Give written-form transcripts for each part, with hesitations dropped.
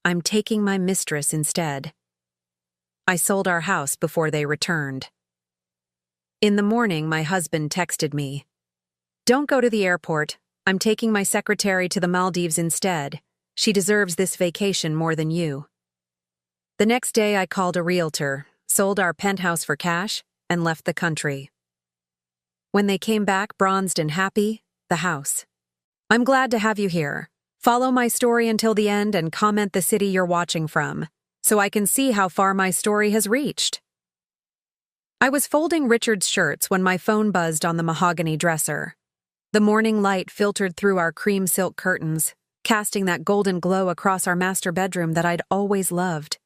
I'm taking my mistress instead. I sold our house before they returned. In the morning, my husband texted me, "Don't go to the airport. I'm taking my secretary to the Maldives instead. She deserves this vacation more than you." The next day, I called a realtor, sold our penthouse for cash, and left the country. When they came back bronzed and happy, the house. "I'm glad to have you here. Follow my story until the end and comment the city you're watching from, so I can see how far my story has reached." I was folding Richard's shirts when my phone buzzed on the mahogany dresser. The morning light filtered through our cream silk curtains, casting that golden glow across our master bedroom that I'd always loved.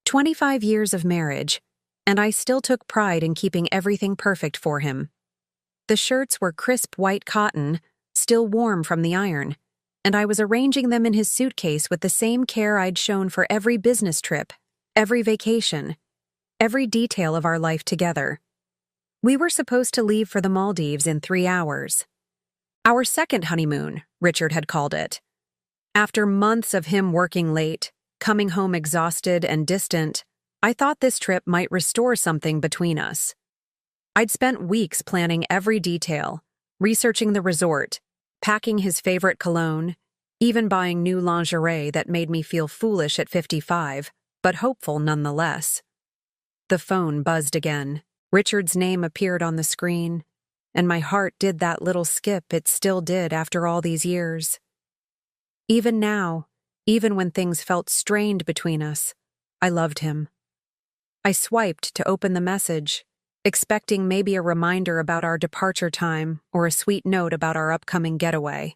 25 years of marriage, and I still took pride in keeping everything perfect for him. The shirts were crisp white cotton, still warm from the iron, and I was arranging them in his suitcase with the same care I'd shown for every business trip, every vacation, every detail of our life together. We were supposed to leave for the Maldives in 3 hours. Our second honeymoon, Richard had called it. After months of him working late, coming home exhausted and distant, I thought this trip might restore something between us. I'd spent weeks planning every detail, researching the resort, packing his favorite cologne, even buying new lingerie that made me feel foolish at 55, but hopeful nonetheless. The phone buzzed again. Richard's name appeared on the screen, and my heart did that little skip it still did after all these years. Even now, even when things felt strained between us, I loved him. I swiped to open the message, expecting maybe a reminder about our departure time or a sweet note about our upcoming getaway.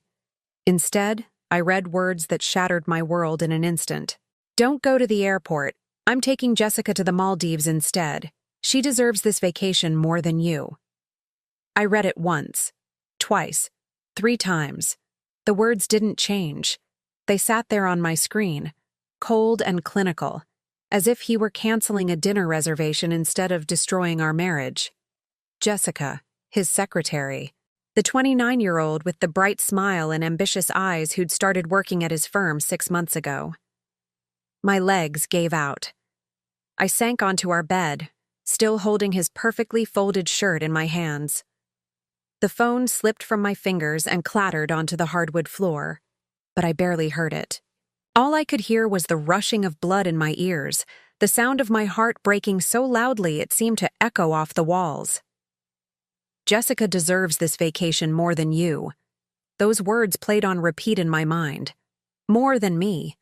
Instead, I read words that shattered my world in an instant. "Don't go to the airport. I'm taking Jessica to the Maldives instead. She deserves this vacation more than you." I read it once, twice, 3 times. The words didn't change. They sat there on my screen, cold and clinical, as if he were canceling a dinner reservation instead of destroying our marriage. Jessica, his secretary, the 29-year-old with the bright smile and ambitious eyes who'd started working at his firm 6 months ago. My legs gave out. I sank onto our bed, still holding his perfectly folded shirt in my hands. The phone slipped from my fingers and clattered onto the hardwood floor, but I barely heard it. All I could hear was the rushing of blood in my ears, the sound of my heart breaking so loudly it seemed to echo off the walls. "Jessica deserves this vacation more than you." Those words played on repeat in my mind. More than me.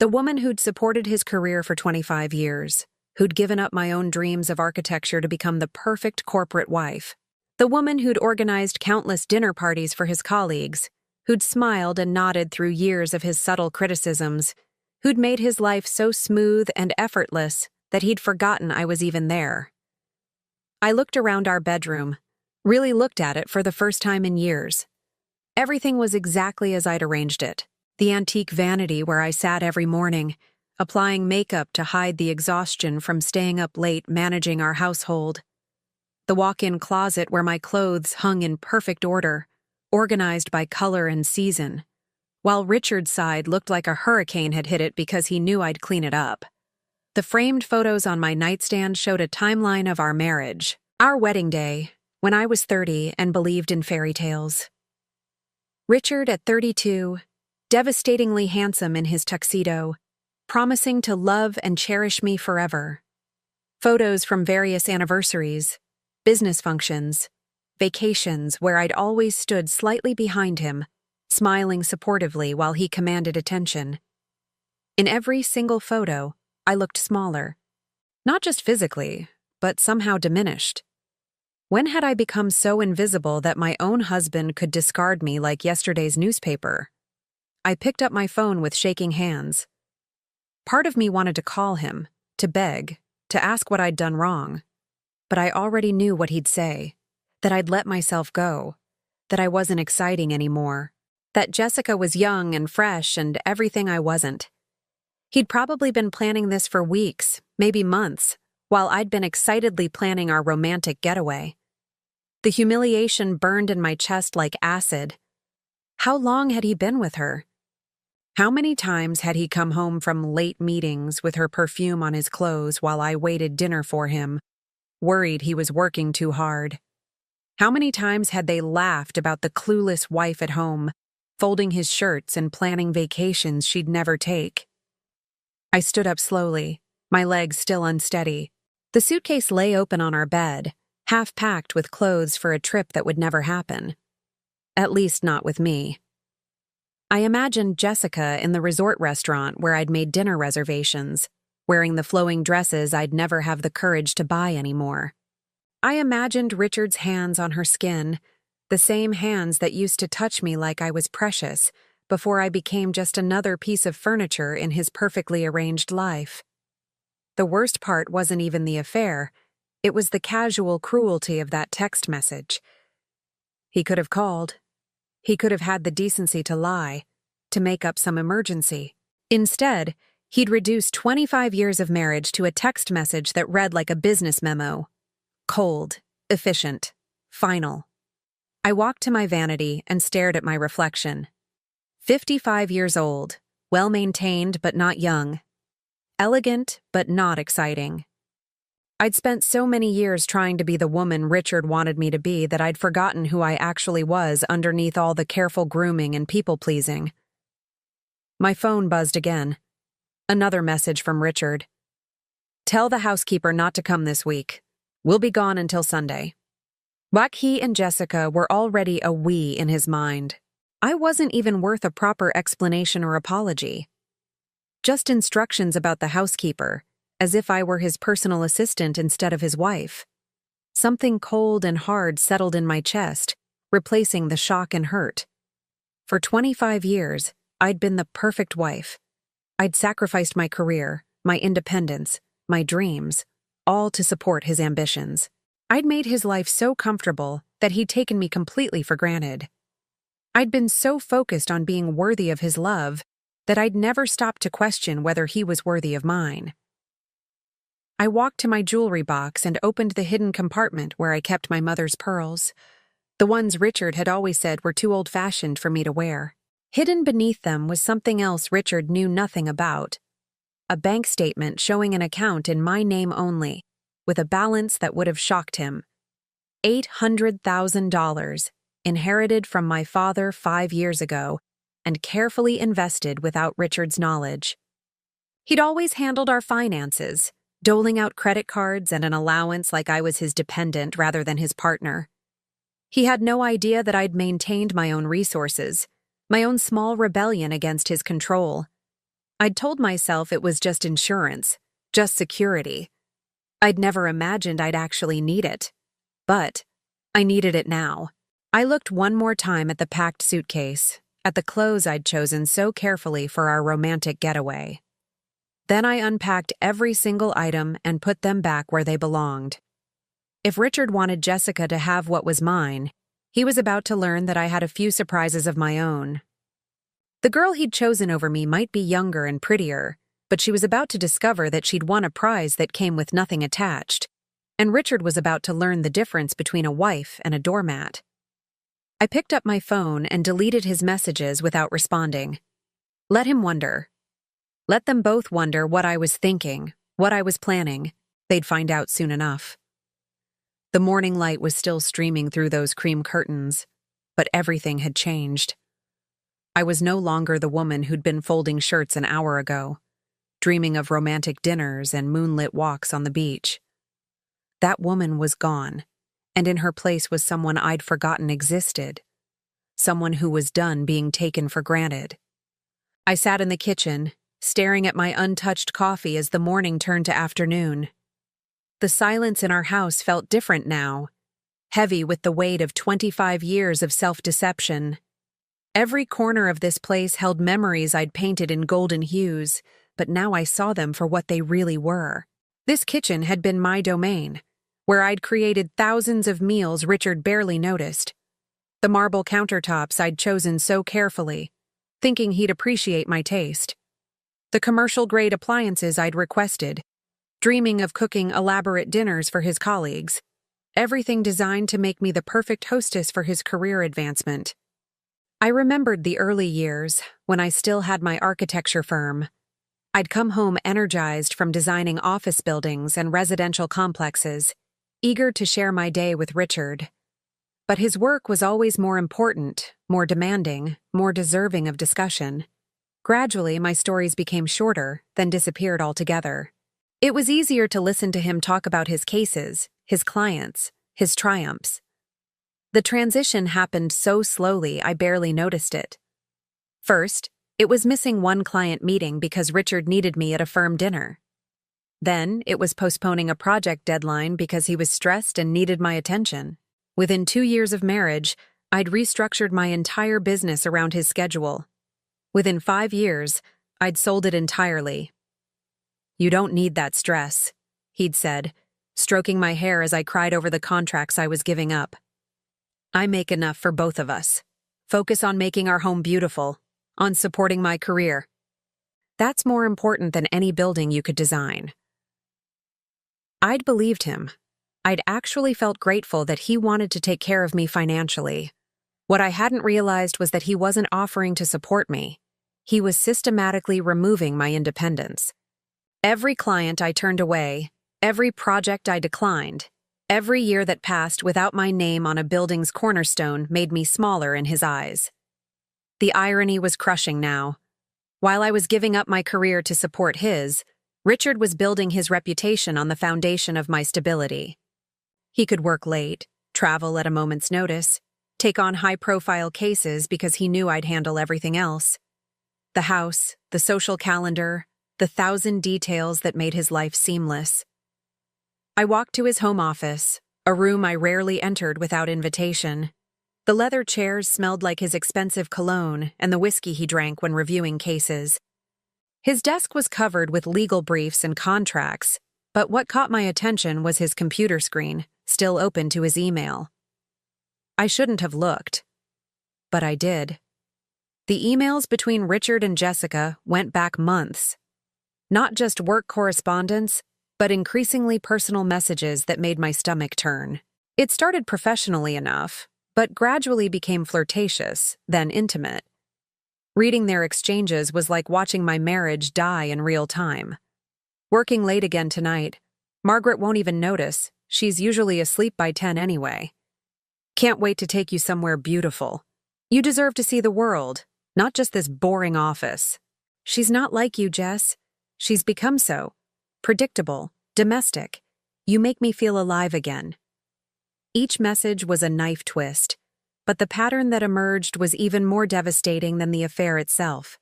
The woman who'd supported his career for 25 years, who'd given up my own dreams of architecture to become the perfect corporate wife. The woman who'd organized countless dinner parties for his colleagues, who'd smiled and nodded through years of his subtle criticisms, who'd made his life so smooth and effortless that he'd forgotten I was even there. I looked around our bedroom, really looked at it for the first time in years. Everything was exactly as I'd arranged it. The antique vanity where I sat every morning, applying makeup to hide the exhaustion from staying up late managing our household. The walk-in closet where my clothes hung in perfect order, organized by color and season, while Richard's side looked like a hurricane had hit it because he knew I'd clean it up. The framed photos on my nightstand showed a timeline of our marriage, our wedding day, when I was 30 and believed in fairy tales. Richard at 32, devastatingly handsome in his tuxedo, promising to love and cherish me forever. Photos from various anniversaries, business functions, vacations where I'd always stood slightly behind him, smiling supportively while he commanded attention. In every single photo, I looked smaller. Not just physically, but somehow diminished. When had I become so invisible that my own husband could discard me like yesterday's newspaper? I picked up my phone with shaking hands. Part of me wanted to call him, to beg, to ask what I'd done wrong. But I already knew what he'd say. That I'd let myself go, that I wasn't exciting anymore, that Jessica was young and fresh and everything I wasn't. He'd probably been planning this for weeks, maybe months, while I'd been excitedly planning our romantic getaway. The humiliation burned in my chest like acid. How long had he been with her? How many times had he come home from late meetings with her perfume on his clothes while I waited dinner for him, worried he was working too hard? How many times had they laughed about the clueless wife at home, folding his shirts and planning vacations she'd never take? I stood up slowly, my legs still unsteady. The suitcase lay open on our bed, half packed with clothes for a trip that would never happen. At least not with me. I imagined Jessica in the resort restaurant where I'd made dinner reservations, wearing the flowing dresses I'd never have the courage to buy anymore. I imagined Richard's hands on her skin, the same hands that used to touch me like I was precious before I became just another piece of furniture in his perfectly arranged life. The worst part wasn't even the affair, it was the casual cruelty of that text message. He could have called. He could have had the decency to lie, to make up some emergency. Instead, he'd reduced 25 years of marriage to a text message that read like a business memo. Cold, efficient, final. I walked to my vanity and stared at my reflection. 55 years old, well-maintained but not young. Elegant but not exciting. I'd spent so many years trying to be the woman Richard wanted me to be that I'd forgotten who I actually was underneath all the careful grooming and people-pleasing. My phone buzzed again. Another message from Richard. "Tell the housekeeper not to come this week. We'll be gone until Sunday." Like he and Jessica were already a we in his mind. I wasn't even worth a proper explanation or apology. Just instructions about the housekeeper, as if I were his personal assistant instead of his wife. Something cold and hard settled in my chest, replacing the shock and hurt. For 25 years, I'd been the perfect wife. I'd sacrificed my career, my independence, my dreams, all to support his ambitions. I'd made his life so comfortable that he'd taken me completely for granted. I'd been so focused on being worthy of his love that I'd never stopped to question whether he was worthy of mine. I walked to my jewelry box and opened the hidden compartment where I kept my mother's pearls, the ones Richard had always said were too old-fashioned for me to wear. Hidden beneath them was something else Richard knew nothing about. A bank statement showing an account in my name only, with a balance that would have shocked him. $800,000, inherited from my father 5 years ago, and carefully invested without Richard's knowledge. He'd always handled our finances, doling out credit cards and an allowance like I was his dependent rather than his partner. He had no idea that I'd maintained my own resources, my own small rebellion against his control. I'd told myself it was just insurance, just security. I'd never imagined I'd actually need it. But I needed it now. I looked one more time at the packed suitcase, at the clothes I'd chosen so carefully for our romantic getaway. Then I unpacked every single item and put them back where they belonged. If Richard wanted Jessica to have what was mine, he was about to learn that I had a few surprises of my own. The girl he'd chosen over me might be younger and prettier, but she was about to discover that she'd won a prize that came with nothing attached, and Richard was about to learn the difference between a wife and a doormat. I picked up my phone and deleted his messages without responding. Let him wonder. Let them both wonder what I was thinking, what I was planning. They'd find out soon enough. The morning light was still streaming through those cream curtains, but everything had changed. I was no longer the woman who'd been folding shirts an hour ago, dreaming of romantic dinners and moonlit walks on the beach. That woman was gone, and in her place was someone I'd forgotten existed, someone who was done being taken for granted. I sat in the kitchen, staring at my untouched coffee as the morning turned to afternoon. The silence in our house felt different now, heavy with the weight of 25 years of self-deception. Every corner of this place held memories I'd painted in golden hues, but now I saw them for what they really were. This kitchen had been my domain, where I'd created thousands of meals Richard barely noticed. The marble countertops I'd chosen so carefully, thinking he'd appreciate my taste. The commercial-grade appliances I'd requested, dreaming of cooking elaborate dinners for his colleagues. Everything designed to make me the perfect hostess for his career advancement. I remembered the early years, when I still had my architecture firm. I'd come home energized from designing office buildings and residential complexes, eager to share my day with Richard. But his work was always more important, more demanding, more deserving of discussion. Gradually, my stories became shorter, then disappeared altogether. It was easier to listen to him talk about his cases, his clients, his triumphs. The transition happened so slowly I barely noticed it. First, it was missing one client meeting because Richard needed me at a firm dinner. Then, it was postponing a project deadline because he was stressed and needed my attention. Within 2 years of marriage, I'd restructured my entire business around his schedule. Within 5 years, I'd sold it entirely. "You don't need that stress," he'd said, stroking my hair as I cried over the contracts I was giving up. "I make enough for both of us. Focus on making our home beautiful, on supporting my career. That's more important than any building you could design." I'd believed him. I'd actually felt grateful that he wanted to take care of me financially. What I hadn't realized was that he wasn't offering to support me. He was systematically removing my independence. Every client I turned away, every project I declined, every year that passed without my name on a building's cornerstone made me smaller in his eyes. The irony was crushing now. While I was giving up my career to support his, Richard was building his reputation on the foundation of my stability. He could work late, travel at a moment's notice, take on high-profile cases because he knew I'd handle everything else. The house, the social calendar, the 1,000 details that made his life seamless. I walked to his home office, a room I rarely entered without invitation. The leather chairs smelled like his expensive cologne and the whiskey he drank when reviewing cases. His desk was covered with legal briefs and contracts, but what caught my attention was his computer screen, still open to his email. I shouldn't have looked, but I did. The emails between Richard and Jessica went back months. Not just work correspondence, but increasingly personal messages that made my stomach turn. It started professionally enough, but gradually became flirtatious, then intimate. Reading their exchanges was like watching my marriage die in real time. "Working late again tonight. Margaret won't even notice. She's usually asleep by 10 anyway. Can't wait to take you somewhere beautiful. You deserve to see the world, not just this boring office. She's not like you, Jess. She's become so. Predictable, domestic. You make me feel alive again." Each message was a knife twist, but the pattern that emerged was even more devastating than the affair itself.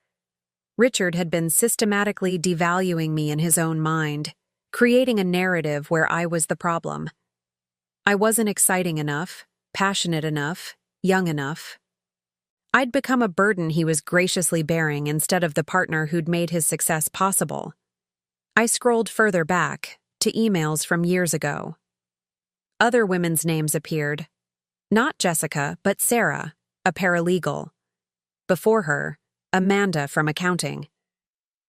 Richard had been systematically devaluing me in his own mind, creating a narrative where I was the problem. I wasn't exciting enough, passionate enough, young enough. I'd become a burden he was graciously bearing instead of the partner who'd made his success possible. I scrolled further back, to emails from years ago. Other women's names appeared. Not Jessica, but Sarah, a paralegal. Before her, Amanda from accounting.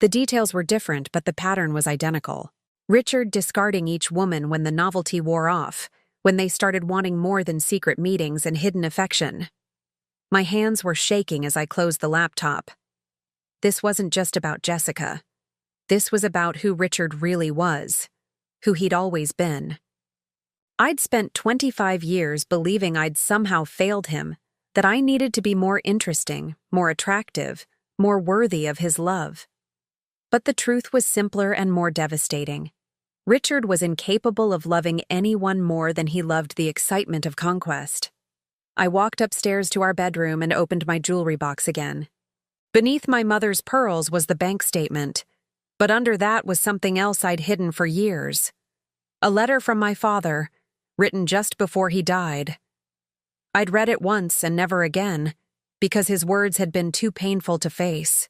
The details were different, but the pattern was identical. Richard discarding each woman when the novelty wore off, when they started wanting more than secret meetings and hidden affection. My hands were shaking as I closed the laptop. This wasn't just about Jessica. This was about who Richard really was, who he'd always been. I'd spent 25 years believing I'd somehow failed him, that I needed to be more interesting, more attractive, more worthy of his love. But the truth was simpler and more devastating. Richard was incapable of loving anyone more than he loved the excitement of conquest. I walked upstairs to our bedroom and opened my jewelry box again. Beneath my mother's pearls was the bank statement, but under that was something else I'd hidden for years. A letter from my father, written just before he died. I'd read it once and never again, because his words had been too painful to face.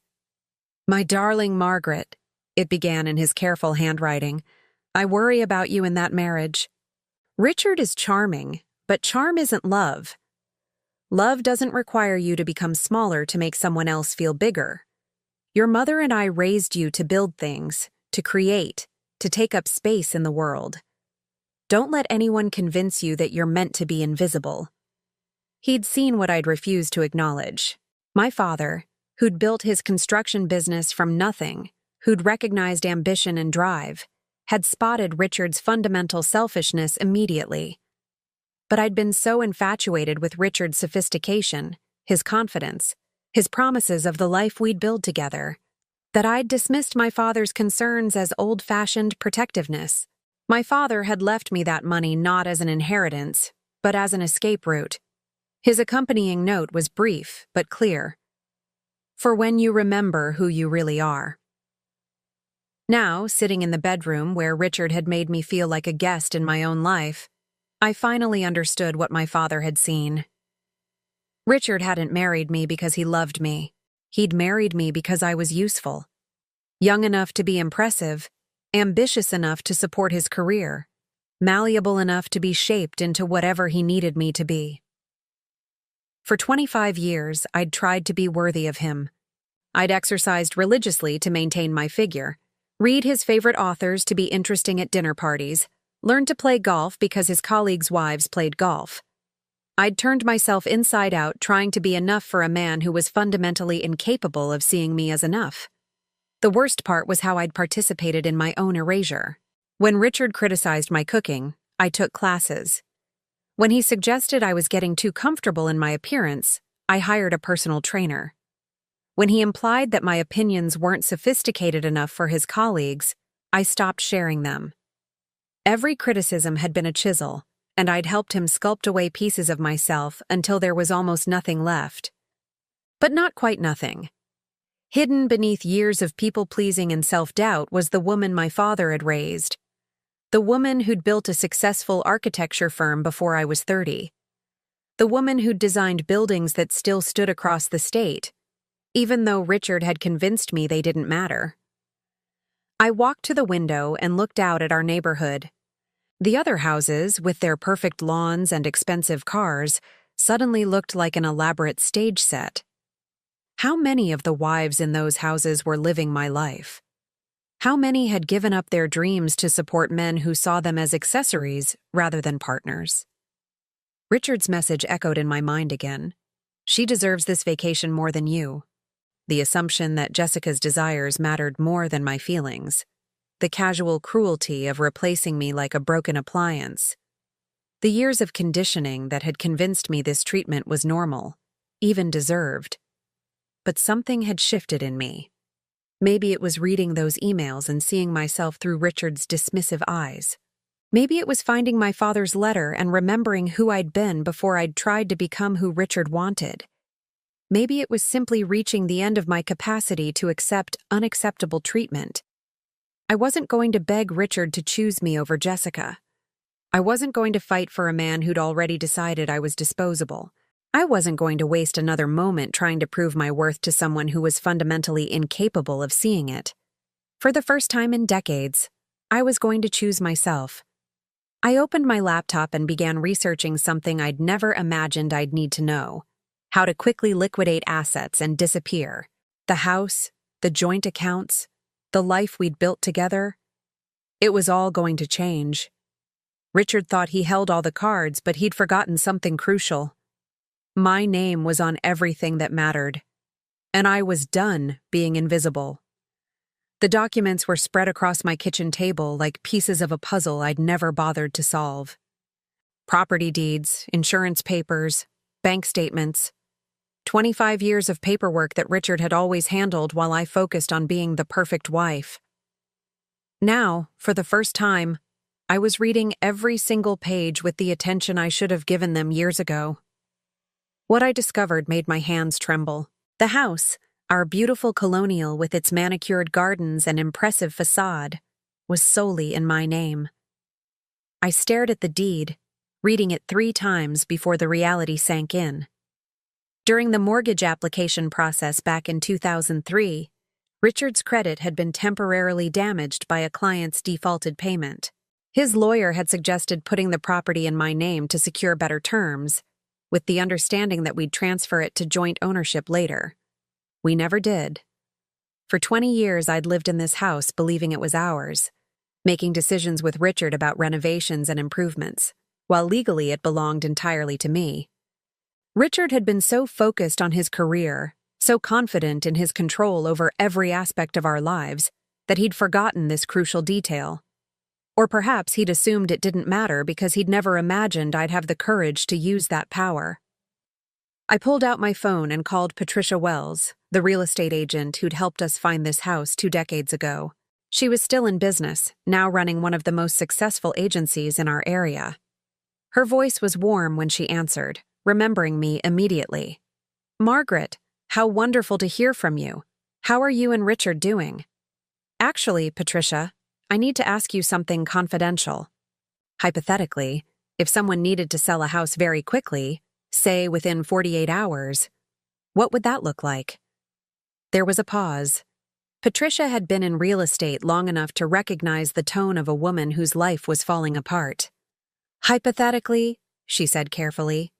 "My darling Margaret," it began in his careful handwriting, "I worry about you in that marriage. Richard is charming, but charm isn't love. Love doesn't require you to become smaller to make someone else feel bigger. Your mother and I raised you to build things, to create, to take up space in the world. Don't let anyone convince you that you're meant to be invisible." He'd seen what I'd refused to acknowledge. My father, who'd built his construction business from nothing, who'd recognized ambition and drive, had spotted Richard's fundamental selfishness immediately. But I'd been so infatuated with Richard's sophistication, his confidence, his promises of the life we'd build together, that I'd dismissed my father's concerns as old-fashioned protectiveness. My father had left me that money not as an inheritance, but as an escape route. His accompanying note was brief but clear. For when you remember who you really are. Now, sitting in the bedroom where Richard had made me feel like a guest in my own life, I finally understood what my father had seen. Richard hadn't married me because he loved me. He'd married me because I was useful. Young enough to be impressive, ambitious enough to support his career, malleable enough to be shaped into whatever he needed me to be. For 25 years, I'd tried to be worthy of him. I'd exercised religiously to maintain my figure, read his favorite authors to be interesting at dinner parties, learned to play golf because his colleagues' wives played golf. I'd turned myself inside out trying to be enough for a man who was fundamentally incapable of seeing me as enough. The worst part was how I'd participated in my own erasure. When Richard criticized my cooking, I took classes. When he suggested I was getting too comfortable in my appearance, I hired a personal trainer. When he implied that my opinions weren't sophisticated enough for his colleagues, I stopped sharing them. Every criticism had been a chisel, and I'd helped him sculpt away pieces of myself until there was almost nothing left. But not quite nothing. Hidden beneath years of people-pleasing and self-doubt was the woman my father had raised. The woman who'd built a successful architecture firm before I was 30. The woman who'd designed buildings that still stood across the state, even though Richard had convinced me they didn't matter. I walked to the window and looked out at our neighborhood. The other houses, with their perfect lawns and expensive cars, suddenly looked like an elaborate stage set. How many of the wives in those houses were living my life? How many had given up their dreams to support men who saw them as accessories rather than partners? Richard's message echoed in my mind again. She deserves this vacation more than you. The assumption that Jessica's desires mattered more than my feelings. The casual cruelty of replacing me like a broken appliance. The years of conditioning that had convinced me this treatment was normal, even deserved. But something had shifted in me. Maybe it was reading those emails and seeing myself through Richard's dismissive eyes. Maybe it was finding my father's letter and remembering who I'd been before I'd tried to become who Richard wanted. Maybe it was simply reaching the end of my capacity to accept unacceptable treatment. I wasn't going to beg Richard to choose me over Jessica. I wasn't going to fight for a man who'd already decided I was disposable. I wasn't going to waste another moment trying to prove my worth to someone who was fundamentally incapable of seeing it. For the first time in decades, I was going to choose myself. I opened my laptop and began researching something I'd never imagined I'd need to know: how to quickly liquidate assets and disappear. The house, the joint accounts, the life we'd built together. It was all going to change. Richard thought he held all the cards, but he'd forgotten something crucial. My name was on everything that mattered, and I was done being invisible. The documents were spread across my kitchen table like pieces of a puzzle I'd never bothered to solve. Property deeds, insurance papers, bank statements. 25 years of paperwork that Richard had always handled while I focused on being the perfect wife. Now, for the first time, I was reading every single page with the attention I should have given them years ago. What I discovered made my hands tremble. The house, our beautiful colonial with its manicured gardens and impressive facade, was solely in my name. I stared at the deed, reading it 3 times before the reality sank in. During the mortgage application process back in 2003, Richard's credit had been temporarily damaged by a client's defaulted payment. His lawyer had suggested putting the property in my name to secure better terms, with the understanding that we'd transfer it to joint ownership later. We never did. For 20 years, I'd lived in this house believing it was ours, making decisions with Richard about renovations and improvements, while legally it belonged entirely to me. Richard had been so focused on his career, so confident in his control over every aspect of our lives that he'd forgotten this crucial detail. Or perhaps he'd assumed it didn't matter because he'd never imagined I'd have the courage to use that power. I pulled out my phone and called Patricia Wells, the real estate agent who'd helped us find this house 2 decades ago. She was still in business, now running one of the most successful agencies in our area. Her voice was warm when she answered, remembering me immediately. "Margaret, how wonderful to hear from you. How are you and Richard doing?" "Actually, Patricia, I need to ask you something confidential. Hypothetically, if someone needed to sell a house very quickly, say within 48 hours, what would that look like?" There was a pause. Patricia had been in real estate long enough to recognize the tone of a woman whose life was falling apart. "Hypothetically," she said carefully,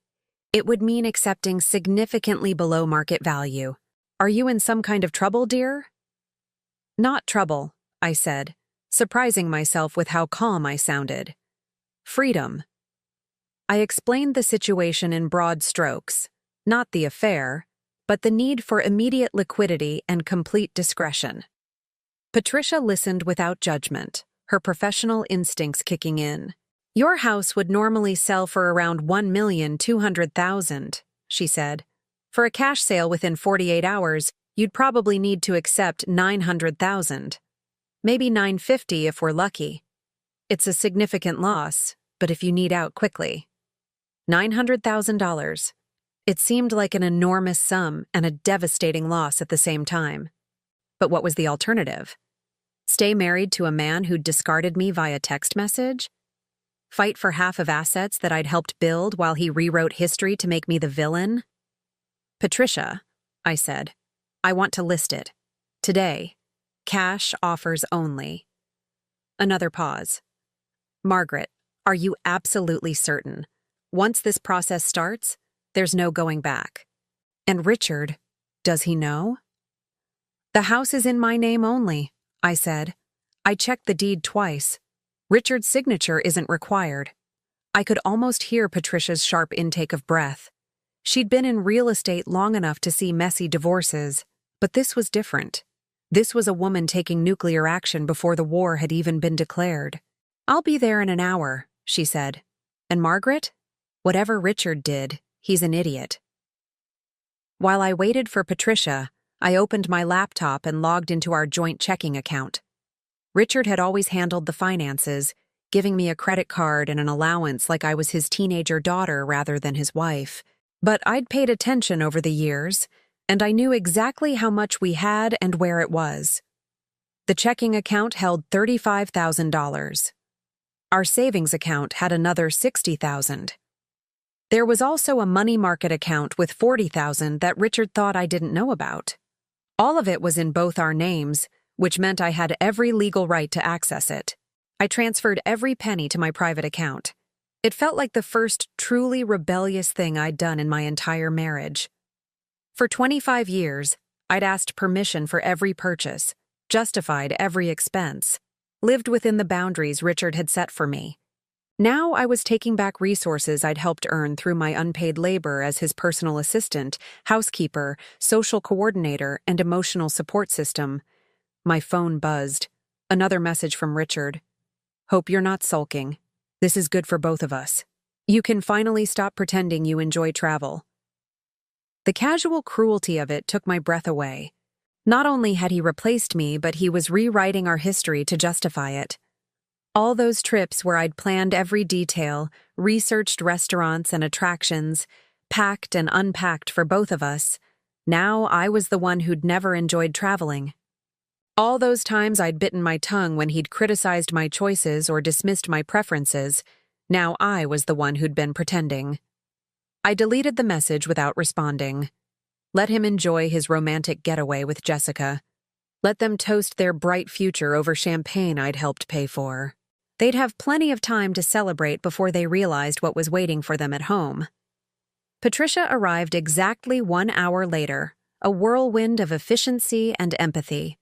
"it would mean accepting significantly below market value. Are you in some kind of trouble, dear?" "Not trouble," I said, surprising myself with how calm I sounded. "Freedom." I explained the situation in broad strokes, not the affair, but the need for immediate liquidity and complete discretion. Patricia listened without judgment, her professional instincts kicking in. "Your house would normally sell for around $1,200,000, she said. "For a cash sale within 48 hours, you'd probably need to accept $900,000. Maybe $950 if we're lucky. It's a significant loss, but if you need out quickly." $900,000. It seemed like an enormous sum and a devastating loss at the same time. But what was the alternative? Stay married to a man who'd discarded me via text message? Fight for half of assets that I'd helped build while he rewrote history to make me the villain? "Patricia," I said, "I want to list it. Today. Cash offers only." Another pause. "Margaret, are you absolutely certain? Once this process starts, there's no going back. And Richard, does he know?" "The house is in my name only," I said. "I checked the deed twice. Richard's signature isn't required." I could almost hear Patricia's sharp intake of breath. She'd been in real estate long enough to see messy divorces, but this was different. This was a woman taking nuclear action before the war had even been declared. "I'll be there in an hour," she said. "And Margaret? Whatever Richard did, he's an idiot." While I waited for Patricia, I opened my laptop and logged into our joint checking account. Richard had always handled the finances, giving me a credit card and an allowance like I was his teenager daughter rather than his wife. But I'd paid attention over the years, and I knew exactly how much we had and where it was. The checking account held $35,000. Our savings account had another $60,000. There was also a money market account with $40,000 that Richard thought I didn't know about. All of it was in both our names, which meant I had every legal right to access it. I transferred every penny to my private account. It felt like the first truly rebellious thing I'd done in my entire marriage. For 25 years, I'd asked permission for every purchase, justified every expense, lived within the boundaries Richard had set for me. Now I was taking back resources I'd helped earn through my unpaid labor as his personal assistant, housekeeper, social coordinator, and emotional support system. My phone buzzed. Another message from Richard. "Hope you're not sulking. This is good for both of us. You can finally stop pretending you enjoy travel." The casual cruelty of it took my breath away. Not only had he replaced me, but he was rewriting our history to justify it. All those trips where I'd planned every detail, researched restaurants and attractions, packed and unpacked for both of us, now I was the one who'd never enjoyed traveling. All those times I'd bitten my tongue when he'd criticized my choices or dismissed my preferences, now I was the one who'd been pretending. I deleted the message without responding. Let him enjoy his romantic getaway with Jessica. Let them toast their bright future over champagne I'd helped pay for. They'd have plenty of time to celebrate before they realized what was waiting for them at home. Patricia arrived exactly 1 hour later, a whirlwind of efficiency and empathy.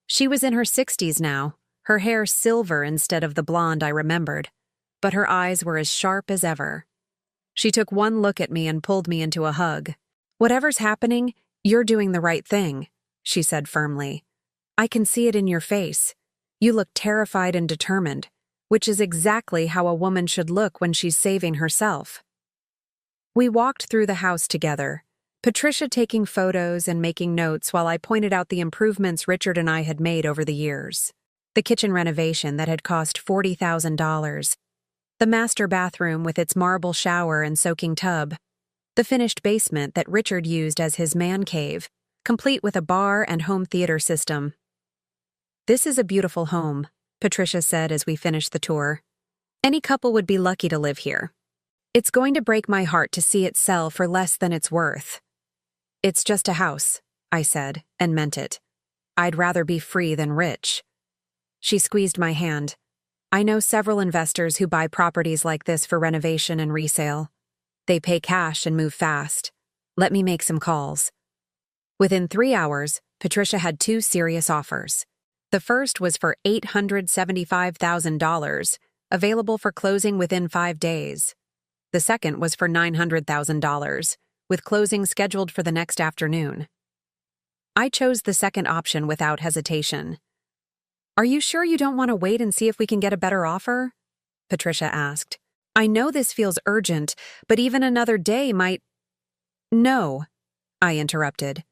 She was in her 60s now, her hair silver instead of the blonde I remembered, but her eyes were as sharp as ever. She took one look at me and pulled me into a hug. "Whatever's happening, "You're doing the right thing," she said firmly. "I can see it in your face. You look terrified and determined, which is exactly how a woman should look when she's saving herself." We walked through the house together, Patricia taking photos and making notes while I pointed out the improvements Richard and I had made over the years. The kitchen renovation that had cost $40,000, the master bathroom with its marble shower and soaking tub, the finished basement that Richard used as his man cave, complete with a bar and home theater system. "This is a beautiful home," Patricia said as we finished the tour. "Any couple would be lucky to live here. It's going to break my heart to see it sell for less than it's worth." "It's just a house," I said, and meant it. "I'd rather be free than rich." She squeezed my hand. "I know several investors who buy properties like this for renovation and resale. They pay cash and move fast. Let me make some calls." Within 3 hours, Patricia had 2 serious offers. The first was for $875,000, available for closing within 5 days. The second was for $900,000, with closing scheduled for the next afternoon. I chose the second option without hesitation. "Are you sure you don't want to wait and see if we can get a better offer?" Patricia asked. "I know this feels urgent, but even another day might—" "No," I interrupted.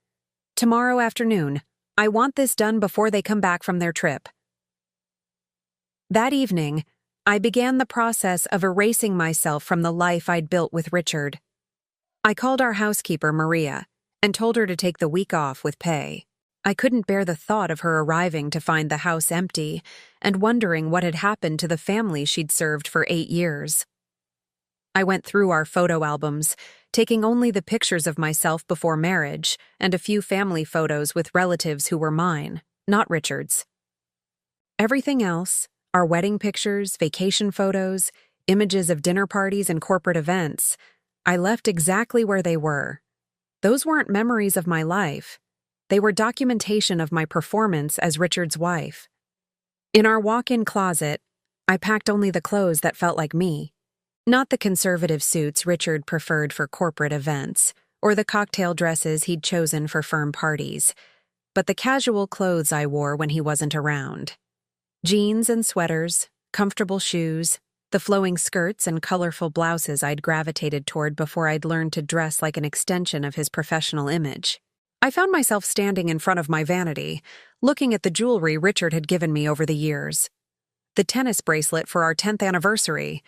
"Tomorrow afternoon. I want this done before they come back from their trip." That evening, I began the process of erasing myself from the life I'd built with Richard. I called our housekeeper, Maria, and told her to take the week off with pay. I couldn't bear the thought of her arriving to find the house empty and wondering what had happened to the family she'd served for 8 years. I went through our photo albums, taking only the pictures of myself before marriage and a few family photos with relatives who were mine, not Richard's. Everything else, our wedding pictures, vacation photos, images of dinner parties and corporate events, I left exactly where they were. Those weren't memories of my life. They were documentation of my performance as Richard's wife. In our walk-in closet, I packed only the clothes that felt like me. Not the conservative suits Richard preferred for corporate events, or the cocktail dresses he'd chosen for firm parties, but the casual clothes I wore when he wasn't around. Jeans and sweaters, comfortable shoes, the flowing skirts and colorful blouses I'd gravitated toward before I'd learned to dress like an extension of his professional image. I found myself standing in front of my vanity, looking at the jewelry Richard had given me over the years. The tennis bracelet for our 10th anniversary,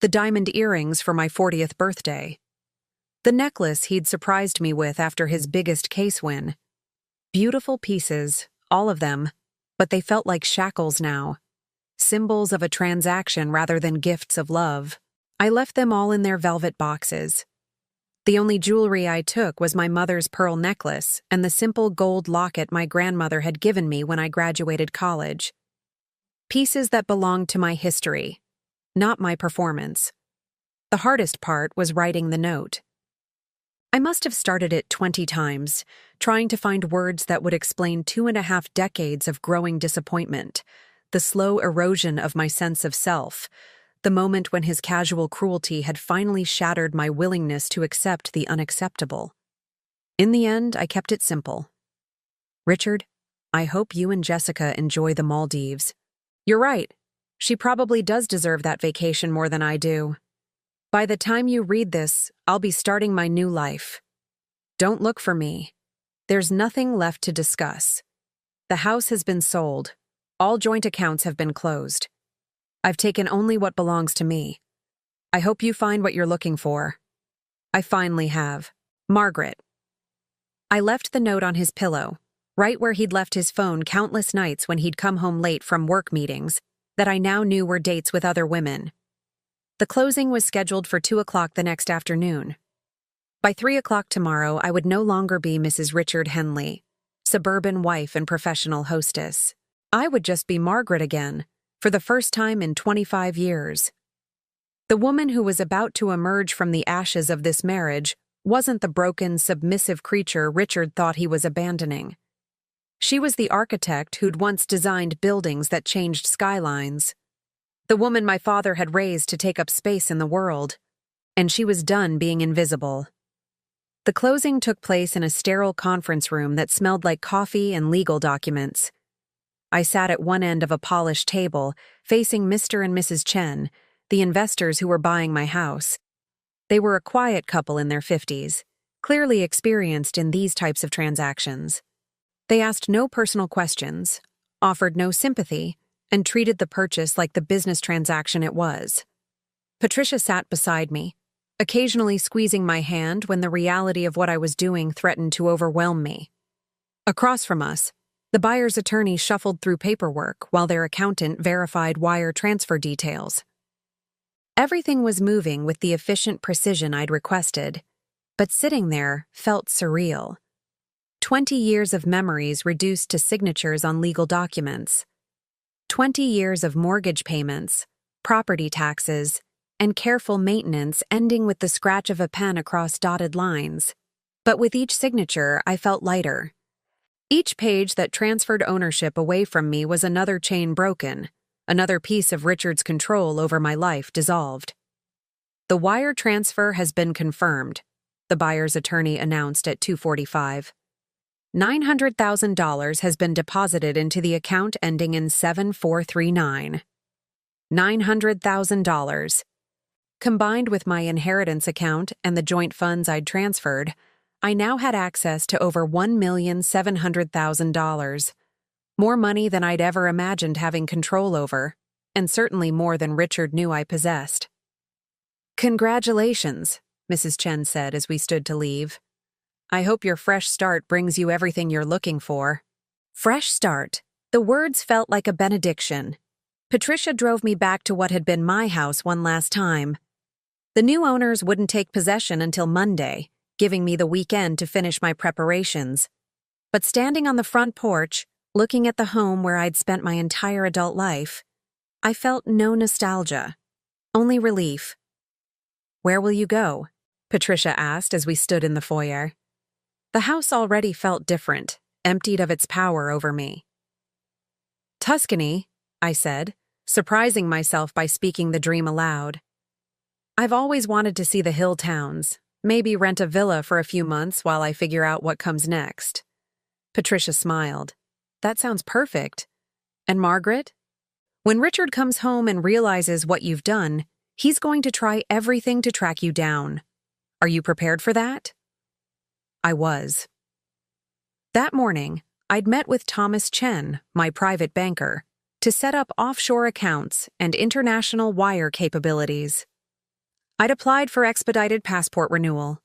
the diamond earrings for my 40th birthday, the necklace he'd surprised me with after his biggest case win. Beautiful pieces, all of them, but they felt like shackles now, symbols of a transaction rather than gifts of love. I left them all in their velvet boxes. The only jewelry I took was my mother's pearl necklace and the simple gold locket my grandmother had given me when I graduated college. Pieces that belonged to my history, not my performance. The hardest part was writing the note. I must have started it 20 times, trying to find words that would explain 2.5 decades of growing disappointment, the slow erosion of my sense of self, the moment when his casual cruelty had finally shattered my willingness to accept the unacceptable. In the end, I kept it simple. "Richard, I hope you and Jessica enjoy the Maldives. You're right. She probably does deserve that vacation more than I do. By the time you read this, I'll be starting my new life. Don't look for me. There's nothing left to discuss. The house has been sold. All joint accounts have been closed. I've taken only what belongs to me. I hope you find what you're looking for. I finally have. Margaret." I left the note on his pillow, right where he'd left his phone countless nights when he'd come home late from work meetings that I now knew were dates with other women. The closing was scheduled for 2 o'clock the next afternoon. By 3 o'clock tomorrow, I would no longer be Mrs. Richard Henley, suburban wife and professional hostess. I would just be Margaret again, for the first time in 25 years. The woman who was about to emerge from the ashes of this marriage wasn't the broken, submissive creature Richard thought he was abandoning. She was the architect who'd once designed buildings that changed skylines. The woman my father had raised to take up space in the world. And she was done being invisible. The closing took place in a sterile conference room that smelled like coffee and legal documents. I sat at one end of a polished table, facing Mr. and Mrs. Chen, the investors who were buying my house. They were a quiet couple in their 50s, clearly experienced in these types of transactions. They asked no personal questions, offered no sympathy, and treated the purchase like the business transaction it was. Patricia sat beside me, occasionally squeezing my hand when the reality of what I was doing threatened to overwhelm me. Across from us, the buyer's attorney shuffled through paperwork while their accountant verified wire transfer details. Everything was moving with the efficient precision I'd requested, but sitting there felt surreal. 20 years of memories reduced to signatures on legal documents. 20 years of mortgage payments, property taxes, and careful maintenance ending with the scratch of a pen across dotted lines. But with each signature, I felt lighter. Each page that transferred ownership away from me was another chain broken, another piece of Richard's control over my life dissolved. The wire transfer has been confirmed, the buyer's attorney announced at 2:45. $900,000 has been deposited into the account ending in 7439. $900,000. Combined with my inheritance account and the joint funds I'd transferred, I now had access to over $1,700,000. More money than I'd ever imagined having control over, and certainly more than Richard knew I possessed. "Congratulations," Mrs. Chen said as we stood to leave. "I hope your fresh start brings you everything you're looking for." Fresh start. The words felt like a benediction. Patricia drove me back to what had been my house one last time. The new owners wouldn't take possession until Monday, giving me the weekend to finish my preparations. But standing on the front porch, looking at the home where I'd spent my entire adult life, I felt no nostalgia, only relief. "Where will you go?" Patricia asked as we stood in the foyer. The house already felt different, emptied of its power over me. "Tuscany," I said, surprising myself by speaking the dream aloud. "I've always wanted to see the hill towns, maybe rent a villa for a few months while I figure out what comes next." Patricia smiled. "That sounds perfect. And Margaret? When Richard comes home and realizes what you've done, he's going to try everything to track you down. Are you prepared for that?" I was. That morning, I'd met with Thomas Chen, my private banker, to set up offshore accounts and international wire capabilities. I'd applied for expedited passport renewal.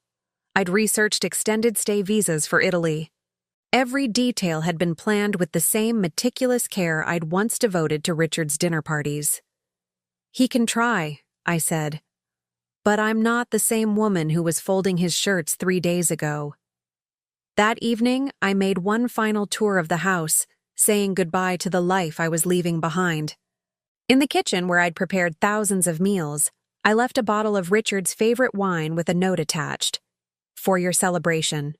I'd researched extended stay visas for Italy. Every detail had been planned with the same meticulous care I'd once devoted to Richard's dinner parties. "He can try," I said. "But I'm not the same woman who was folding his shirts 3 days ago." That evening, I made one final tour of the house, saying goodbye to the life I was leaving behind. In the kitchen, where I'd prepared thousands of meals, I left a bottle of Richard's favorite wine with a note attached, "For your celebration."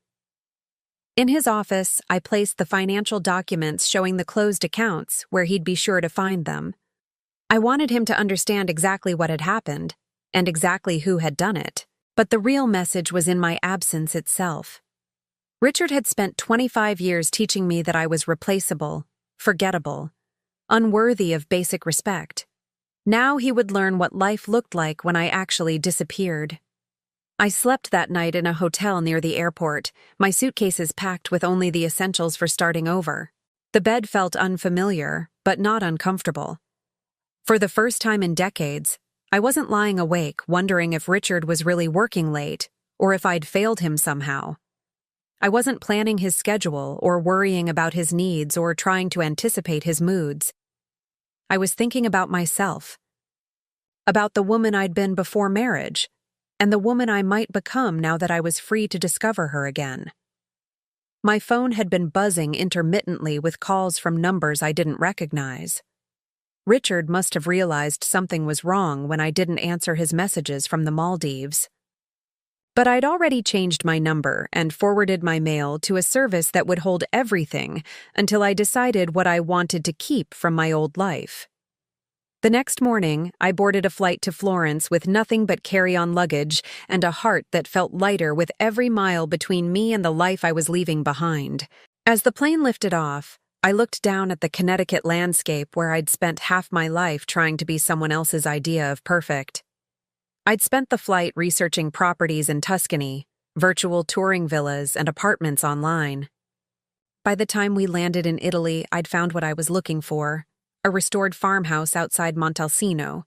In his office, I placed the financial documents showing the closed accounts where he'd be sure to find them. I wanted him to understand exactly what had happened, and exactly who had done it, but the real message was in my absence itself. Richard had spent 25 years teaching me that I was replaceable, forgettable, unworthy of basic respect. Now he would learn what life looked like when I actually disappeared. I slept that night in a hotel near the airport, my suitcases packed with only the essentials for starting over. The bed felt unfamiliar, but not uncomfortable. For the first time in decades, I wasn't lying awake wondering if Richard was really working late, or if I'd failed him somehow. I wasn't planning his schedule or worrying about his needs or trying to anticipate his moods. I was thinking about myself, about the woman I'd been before marriage, and the woman I might become now that I was free to discover her again. My phone had been buzzing intermittently with calls from numbers I didn't recognize. Richard must have realized something was wrong when I didn't answer his messages from the Maldives. But I'd already changed my number and forwarded my mail to a service that would hold everything until I decided what I wanted to keep from my old life. The The next morning, I boarded a flight to Florence with nothing but carry-on luggage and a heart that felt lighter with every mile between me and the life I was leaving behind. As the plane lifted off, I looked down at the Connecticut landscape where I'd spent half my life trying to be someone else's idea of perfect. I'd spent the flight researching properties in Tuscany, virtual touring villas, and apartments online. By the time we landed in Italy, I'd found what I was looking for: a restored farmhouse outside Montalcino,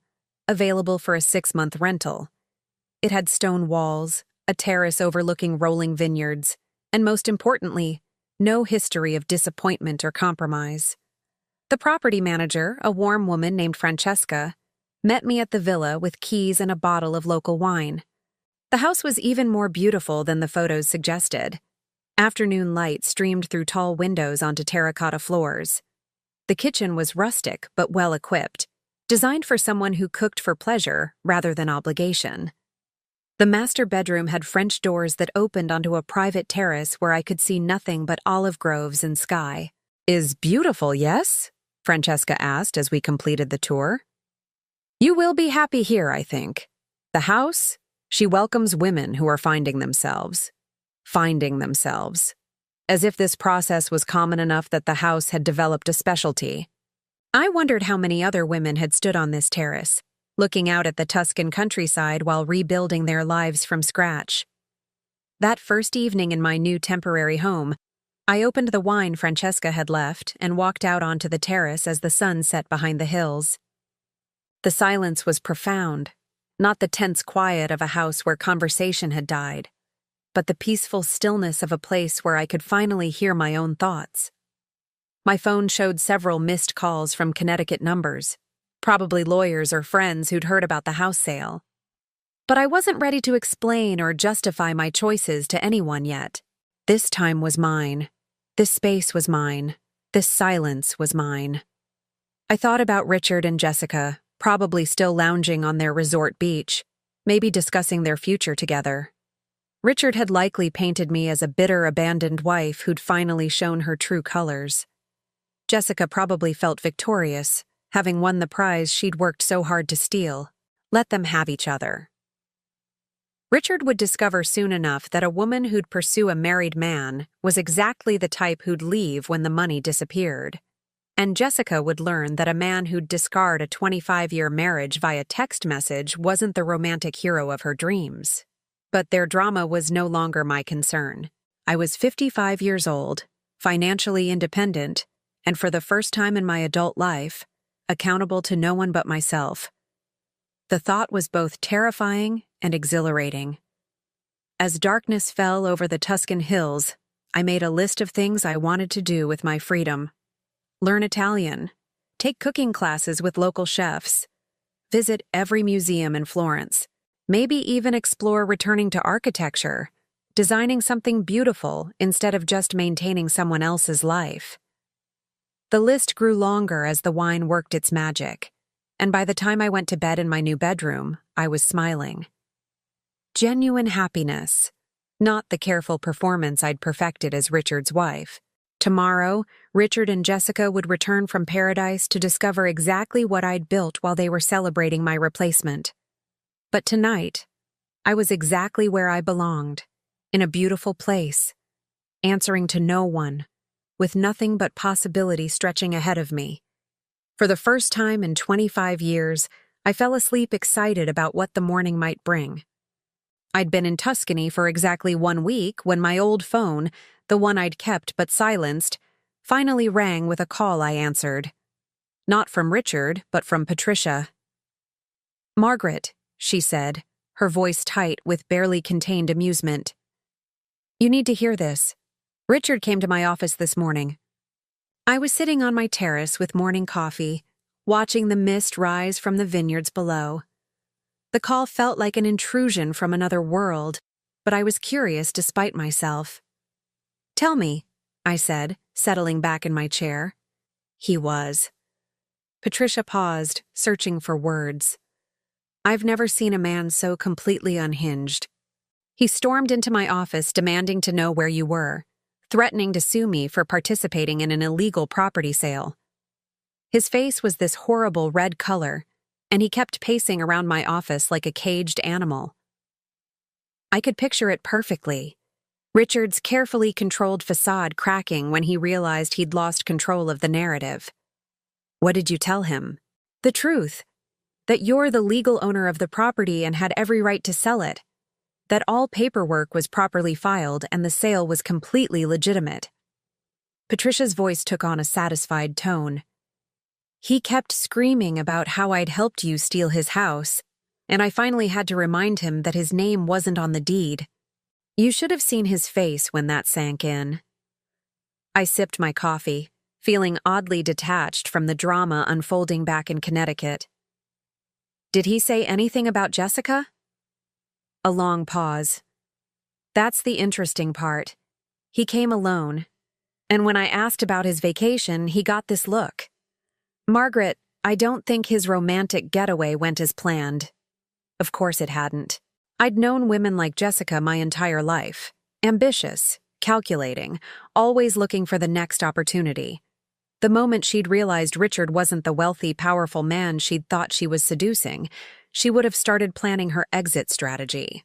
available for a 6-month rental. It had stone walls, a terrace overlooking rolling vineyards, and most importantly, no history of disappointment or compromise. The property manager, a warm woman named Francesca, met me at the villa with keys and a bottle of local wine. The house was even more beautiful than the photos suggested. Afternoon light streamed through tall windows onto terracotta floors. The kitchen was rustic but well-equipped, designed for someone who cooked for pleasure rather than obligation. The master bedroom had French doors that opened onto a private terrace where I could see nothing but olive groves and sky. "Is beautiful, yes?" Francesca asked as we completed the tour. "You will be happy here, I think. The house, she welcomes women who are finding themselves. Finding themselves. As if this process was common enough that the house had developed a specialty. I wondered how many other women had stood on this terrace, looking out at the Tuscan countryside while rebuilding their lives from scratch. That first evening in my new temporary home, I opened the wine Francesca had left and walked out onto the terrace as the sun set behind the hills. The silence was profound, not the tense quiet of a house where conversation had died, but the peaceful stillness of a place where I could finally hear my own thoughts. My phone showed several missed calls from Connecticut numbers, probably lawyers or friends who'd heard about the house sale. But I wasn't ready to explain or justify my choices to anyone yet. This time was mine. This space was mine. This silence was mine. I thought about Richard and Jessica, probably still lounging on their resort beach, maybe discussing their future together. Richard had likely painted me as a bitter, abandoned wife who'd finally shown her true colors. Jessica probably felt victorious, having won the prize she'd worked so hard to steal. Let them have each other. Richard would discover soon enough that a woman who'd pursue a married man was exactly the type who'd leave when the money disappeared. And Jessica would learn that a man who'd discard a 25-year marriage via text message wasn't the romantic hero of her dreams. But their drama was no longer my concern. I was 55 years old, financially independent, and for the first time in my adult life, accountable to no one but myself. The thought was both terrifying and exhilarating. As darkness fell over the Tuscan hills, I made a list of things I wanted to do with my freedom. Learn Italian, take cooking classes with local chefs, visit every museum in Florence, maybe even explore returning to architecture, designing something beautiful instead of just maintaining someone else's life. The list grew longer as the wine worked its magic, and by the time I went to bed in my new bedroom, I was smiling. Genuine happiness, not the careful performance I'd perfected as Richard's wife. Tomorrow, Richard and Jessica would return from paradise to discover exactly what I'd built while they were celebrating my replacement. But tonight, I was exactly where I belonged, in a beautiful place, answering to no one, with nothing but possibility stretching ahead of me. For the first time in 25 years, I fell asleep excited about what the morning might bring. I'd been in Tuscany for exactly 1 week when my old phone, the one I'd kept but silenced, finally rang with a call I answered. Not from Richard, but from Patricia. "Margaret," she said, her voice tight with barely contained amusement. "You need to hear this. Richard came to my office this morning." I was sitting on my terrace with morning coffee, watching the mist rise from the vineyards below. The call felt like an intrusion from another world, but I was curious despite myself. "Tell me," I said, settling back in my chair. He was. Patricia paused, searching for words. I've never seen a man so completely unhinged. He stormed into my office demanding to know where you were, threatening to sue me for participating in an illegal property sale. His face was this horrible red color, and he kept pacing around my office like a caged animal. I could picture it perfectly. Richard's carefully controlled facade cracking when he realized he'd lost control of the narrative. What did you tell him? The truth. That you're the legal owner of the property and had every right to sell it. That all paperwork was properly filed and the sale was completely legitimate. Patricia's voice took on a satisfied tone. He kept screaming about how I'd helped you steal his house, and I finally had to remind him that his name wasn't on the deed. You should have seen his face when that sank in. I sipped my coffee, feeling oddly detached from the drama unfolding back in Connecticut. Did he say anything about Jessica? A long pause. That's the interesting part. He came alone, and when I asked about his vacation, he got this look. Margaret, I don't think his romantic getaway went as planned. Of course it hadn't. I'd known women like Jessica my entire life. Ambitious, calculating, always looking for the next opportunity. The moment she'd realized Richard wasn't the wealthy, powerful man she'd thought she was seducing, she would have started planning her exit strategy.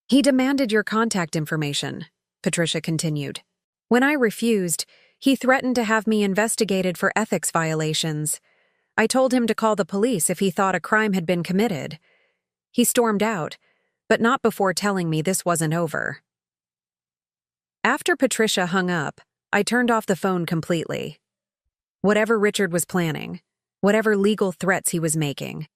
He demanded your contact information, Patricia continued. When I refused, he threatened to have me investigated for ethics violations. I told him to call the police if he thought a crime had been committed. He stormed out, but not before telling me this wasn't over. After Patricia hung up, I turned off the phone completely. Whatever Richard was planning, whatever legal threats he was making,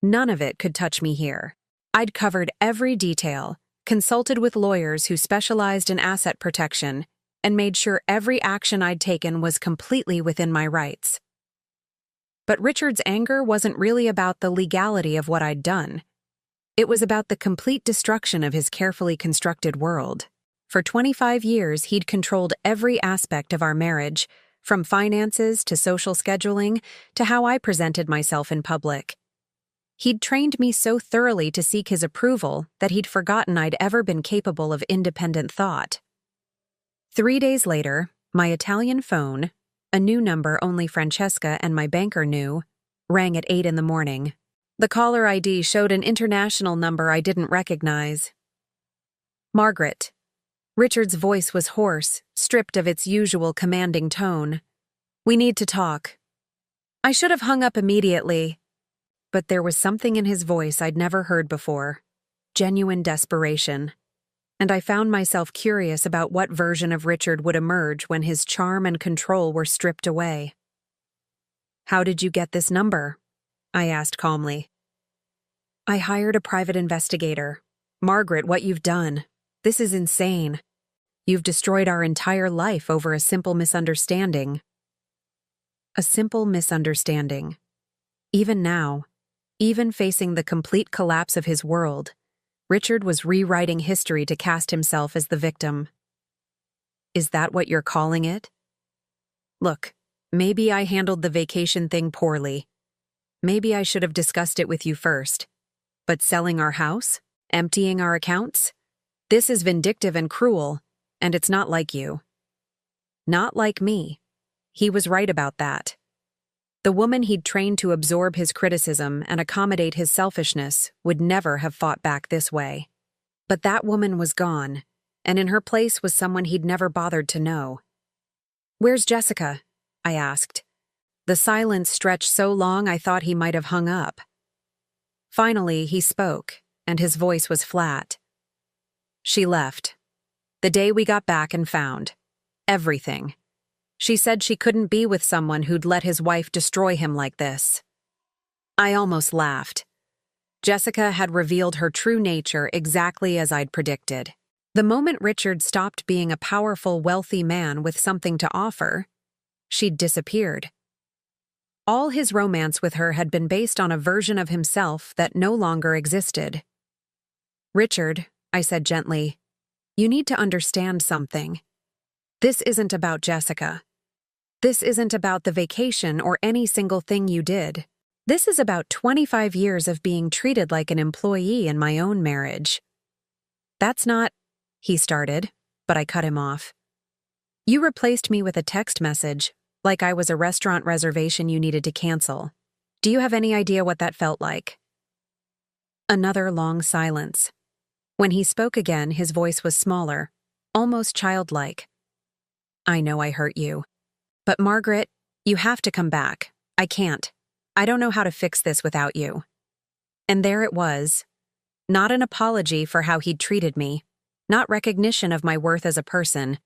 none of it could touch me here. I'd covered every detail, consulted with lawyers who specialized in asset protection, and made sure every action I'd taken was completely within my rights. But Richard's anger wasn't really about the legality of what I'd done. It was about the complete destruction of his carefully constructed world. For 25 years, he'd controlled every aspect of our marriage, from finances to social scheduling to how I presented myself in public. He'd trained me so thoroughly to seek his approval that he'd forgotten I'd ever been capable of independent thought. 3 days later, my Italian phone, a new number only Francesca and my banker knew, rang at 8 in the morning. The caller ID showed an international number I didn't recognize. Margaret. Richard's voice was hoarse, stripped of its usual commanding tone. We need to talk. I should have hung up immediately, but there was something in his voice I'd never heard before. Genuine desperation. And I found myself curious about what version of Richard would emerge when his charm and control were stripped away. How did you get this number? I asked calmly. I hired a private investigator. Margaret, what you've done. This is insane. You've destroyed our entire life over a simple misunderstanding. A simple misunderstanding. Even now, even facing the complete collapse of his world, Richard was rewriting history to cast himself as the victim. Is that what you're calling it? Look, maybe I handled the vacation thing poorly. Maybe I should have discussed it with you first. But selling our house? Emptying our accounts? This is vindictive and cruel, and it's not like you. Not like me. He was right about that. The woman he'd trained to absorb his criticism and accommodate his selfishness would never have fought back this way. But that woman was gone, and in her place was someone he'd never bothered to know. Where's Jessica? I asked. The silence stretched so long I thought he might have hung up. Finally, he spoke, and his voice was flat. She left. The day we got back and found everything. She said she couldn't be with someone who'd let his wife destroy him like this. I almost laughed. Jessica had revealed her true nature exactly as I'd predicted. The moment Richard stopped being a powerful, wealthy man with something to offer, she'd disappeared. All his romance with her had been based on a version of himself that no longer existed. Richard, I said gently, you need to understand something. This isn't about Jessica. This isn't about the vacation or any single thing you did. This is about 25 years of being treated like an employee in my own marriage. That's not, he started, but I cut him off. You replaced me with a text message, like I was a restaurant reservation you needed to cancel. Do you have any idea what that felt like?" Another long silence. When he spoke again, his voice was smaller, almost childlike. "I know I hurt you. But Margaret, you have to come back. I can't. I don't know how to fix this without you." And there it was. Not an apology for how he'd treated me, not recognition of my worth as a person,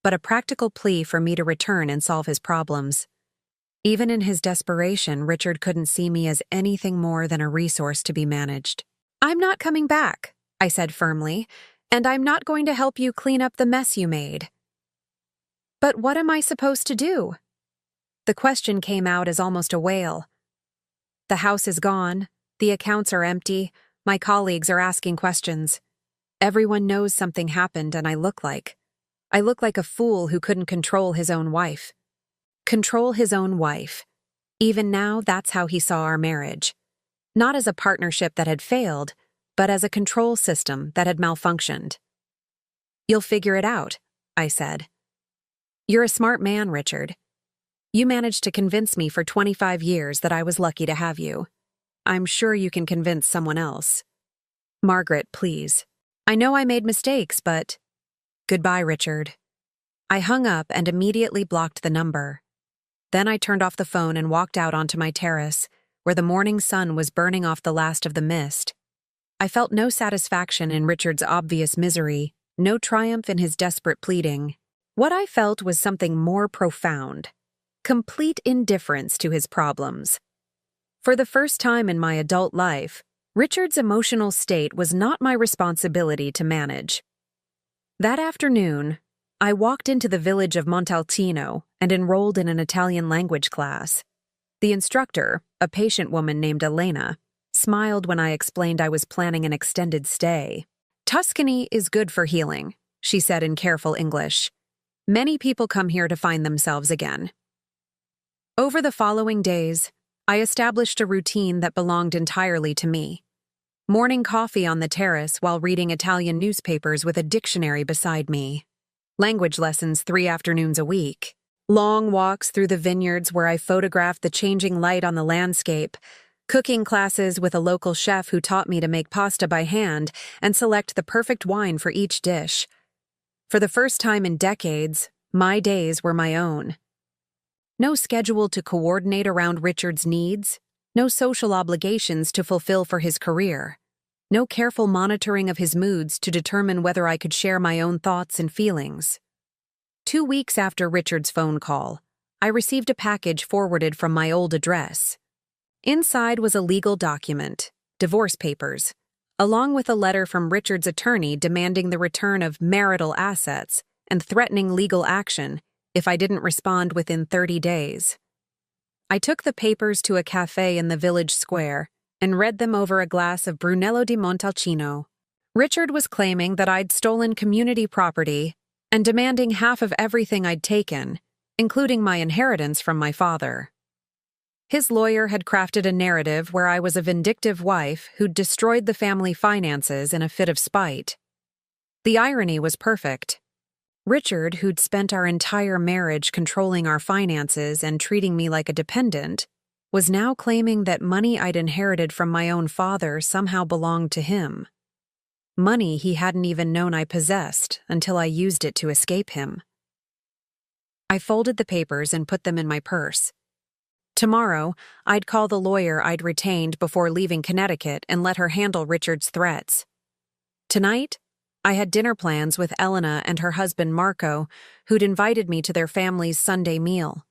but a practical plea for me to return and solve his problems. Even in his desperation, Richard couldn't see me as anything more than a resource to be managed. "I'm not coming back," I said firmly, "and I'm not going to help you clean up the mess you made." "But what am I supposed to do?" The question came out as almost a wail. "The house is gone, the accounts are empty, my colleagues are asking questions. Everyone knows something happened, and I look like a fool who couldn't control his own wife." Control his own wife. Even now, that's how he saw our marriage. Not as a partnership that had failed, but as a control system that had malfunctioned. "You'll figure it out," I said. "You're a smart man, Richard. You managed to convince me for 25 years that I was lucky to have you. I'm sure you can convince someone else. Margaret, please. I know I made mistakes, but—" "Goodbye, Richard." I hung up and immediately blocked the number. Then I turned off the phone and walked out onto my terrace, where the morning sun was burning off the last of the mist. I felt no satisfaction in Richard's obvious misery, no triumph in his desperate pleading. What I felt was something more profound: complete indifference to his problems. For the first time in my adult life, Richard's emotional state was not my responsibility to manage. That afternoon, I walked into the village of Montalcino and enrolled in an Italian language class. The instructor, a patient woman named Elena, smiled when I explained I was planning an extended stay. "Tuscany is good for healing," she said in careful English. "Many people come here to find themselves again." Over the following days, I established a routine that belonged entirely to me. Morning coffee on the terrace while reading Italian newspapers with a dictionary beside me. Language lessons 3 afternoons a week. Long walks through the vineyards where I photographed the changing light on the landscape. Cooking classes with a local chef who taught me to make pasta by hand and select the perfect wine for each dish. For the first time in decades, my days were my own. No schedule to coordinate around Richard's needs, no social obligations to fulfill for his career, no careful monitoring of his moods to determine whether I could share my own thoughts and feelings. 2 weeks after Richard's phone call, I received a package forwarded from my old address. Inside was a legal document, divorce papers, along with a letter from Richard's attorney demanding the return of marital assets and threatening legal action if I didn't respond within 30 days. I took the papers to a cafe in the village square and read them over a glass of Brunello di Montalcino. Richard was claiming that I'd stolen community property and demanding half of everything I'd taken, including my inheritance from my father. His lawyer had crafted a narrative where I was a vindictive wife who'd destroyed the family finances in a fit of spite. The irony was perfect. Richard, who'd spent our entire marriage controlling our finances and treating me like a dependent, was now claiming that money I'd inherited from my own father somehow belonged to him. Money he hadn't even known I possessed until I used it to escape him. I folded the papers and put them in my purse. Tomorrow, I'd call the lawyer I'd retained before leaving Connecticut and let her handle Richard's threats. Tonight, I had dinner plans with Elena and her husband Marco, who'd invited me to their family's Sunday meal.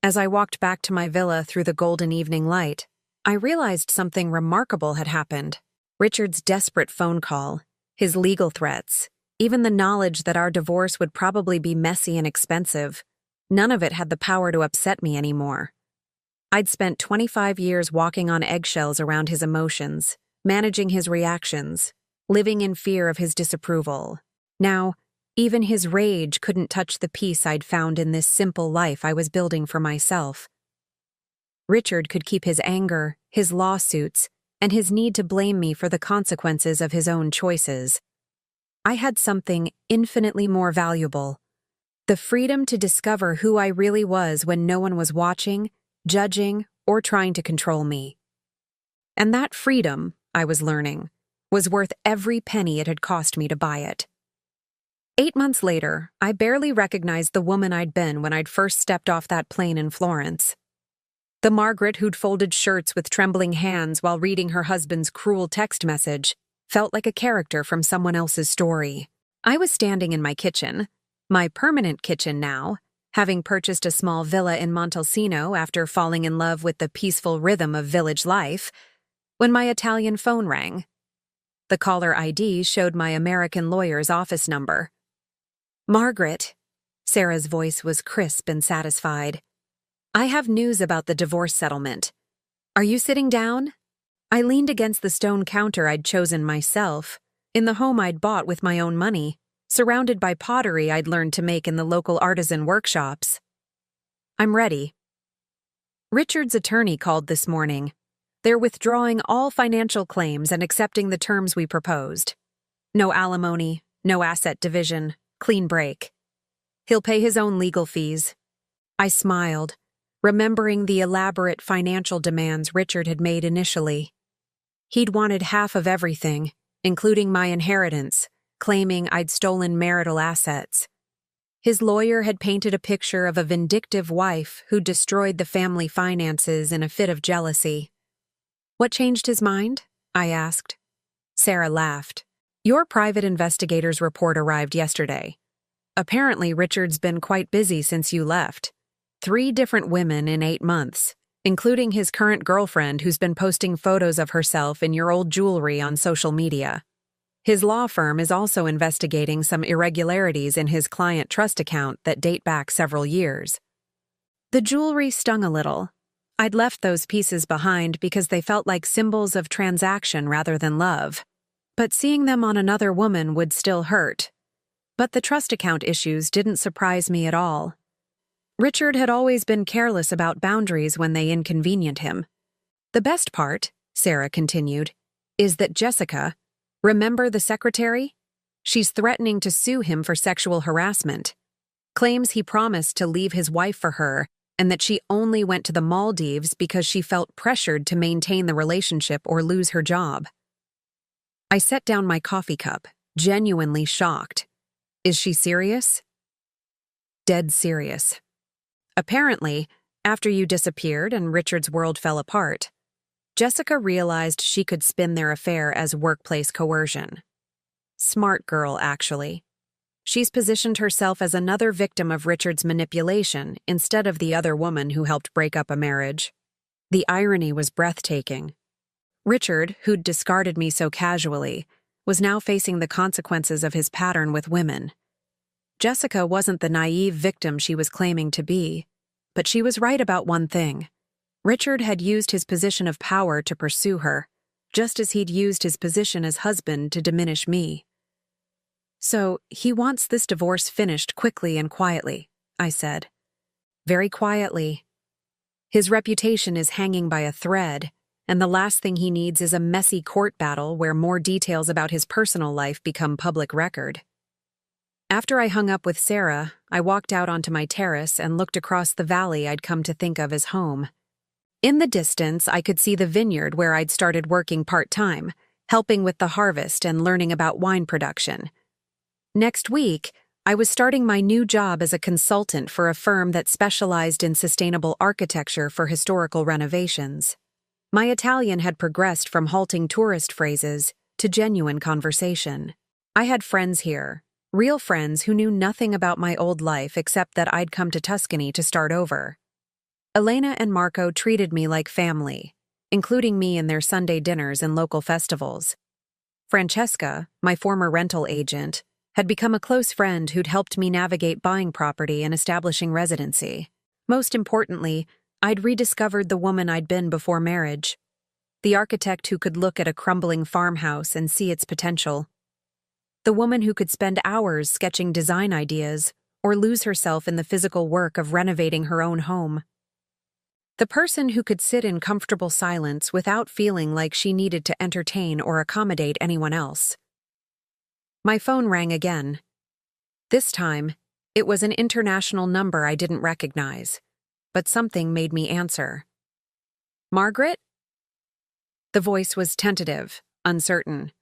As I walked back to my villa through the golden evening light, I realized something remarkable had happened. Richard's desperate phone call, his legal threats, even the knowledge that our divorce would probably be messy and expensive, none of it had the power to upset me anymore. I'd spent 25 years walking on eggshells around his emotions, managing his reactions, living in fear of his disapproval. Now, even his rage couldn't touch the peace I'd found in this simple life I was building for myself. Richard could keep his anger, his lawsuits, and his need to blame me for the consequences of his own choices. I had something infinitely more valuable: the freedom to discover who I really was when no one was watching, judging, or trying to control me. And that freedom, I was learning, was worth every penny it had cost me to buy it. 8 months later, I barely recognized the woman I'd been when I'd first stepped off that plane in Florence. The Margaret who'd folded shirts with trembling hands while reading her husband's cruel text message felt like a character from someone else's story. I was standing in my kitchen, my permanent kitchen now, having purchased a small villa in Montalcino after falling in love with the peaceful rhythm of village life, when my Italian phone rang. The caller ID showed my American lawyer's office number. "Margaret," Sarah's voice was crisp and satisfied. "I have news about the divorce settlement. Are you sitting down?" I leaned against the stone counter I'd chosen myself, in the home I'd bought with my own money, surrounded by pottery I'd learned to make in the local artisan workshops. "I'm ready." Richard's attorney called this morning. They're withdrawing all financial claims and accepting the terms we proposed. No alimony, no asset division, clean break. He'll pay his own legal fees. I smiled, remembering the elaborate financial demands Richard had made initially. He'd wanted half of everything, including my inheritance, claiming I'd stolen marital assets. His lawyer had painted a picture of a vindictive wife who destroyed the family finances in a fit of jealousy. "What changed his mind?" I asked. Sarah laughed. "Your private investigator's report arrived yesterday. Apparently, Richard's been quite busy since you left. 3 different women in 8 months, including his current girlfriend who's been posting photos of herself in your old jewelry on social media. His law firm is also investigating some irregularities in his client trust account that date back several years." The jewelry stung a little. I'd left those pieces behind because they felt like symbols of transaction rather than love. But seeing them on another woman would still hurt. But the trust account issues didn't surprise me at all. Richard had always been careless about boundaries when they inconvenient him. "The best part," Sarah continued, "is that Jessica, remember the secretary? She's threatening to sue him for sexual harassment. Claims he promised to leave his wife for her and that she only went to the Maldives because she felt pressured to maintain the relationship or lose her job." I set down my coffee cup, genuinely shocked. "Is she serious?" "Dead serious. Apparently, after you disappeared and Richard's world fell apart, Jessica realized she could spin their affair as workplace coercion. Smart girl, actually. She's positioned herself as another victim of Richard's manipulation instead of the other woman who helped break up a marriage. The irony was breathtaking. Richard, who'd discarded me so casually, was now facing the consequences of his pattern with women. Jessica wasn't the naive victim she was claiming to be, but she was right about one thing. Richard had used his position of power to pursue her, just as he'd used his position as husband to diminish me. "So, he wants this divorce finished quickly and quietly," I said. "Very quietly. His reputation is hanging by a thread, and the last thing he needs is a messy court battle where more details about his personal life become public record." After I hung up with Sarah, I walked out onto my terrace and looked across the valley I'd come to think of as home. In the distance, I could see the vineyard where I'd started working part-time, helping with the harvest and learning about wine production. Next week, I was starting my new job as a consultant for a firm that specialized in sustainable architecture for historical renovations. My Italian had progressed from halting tourist phrases to genuine conversation. I had friends here, real friends who knew nothing about my old life except that I'd come to Tuscany to start over. Elena and Marco treated me like family, including me in their Sunday dinners and local festivals. Francesca, my former rental agent, had become a close friend who'd helped me navigate buying property and establishing residency. Most importantly, I'd rediscovered the woman I'd been before marriage, the architect who could look at a crumbling farmhouse and see its potential, the woman who could spend hours sketching design ideas or lose herself in the physical work of renovating her own home, the person who could sit in comfortable silence without feeling like she needed to entertain or accommodate anyone else. My phone rang again. This time, it was an international number I didn't recognize, but something made me answer. Margaret? The voice was tentative, uncertain.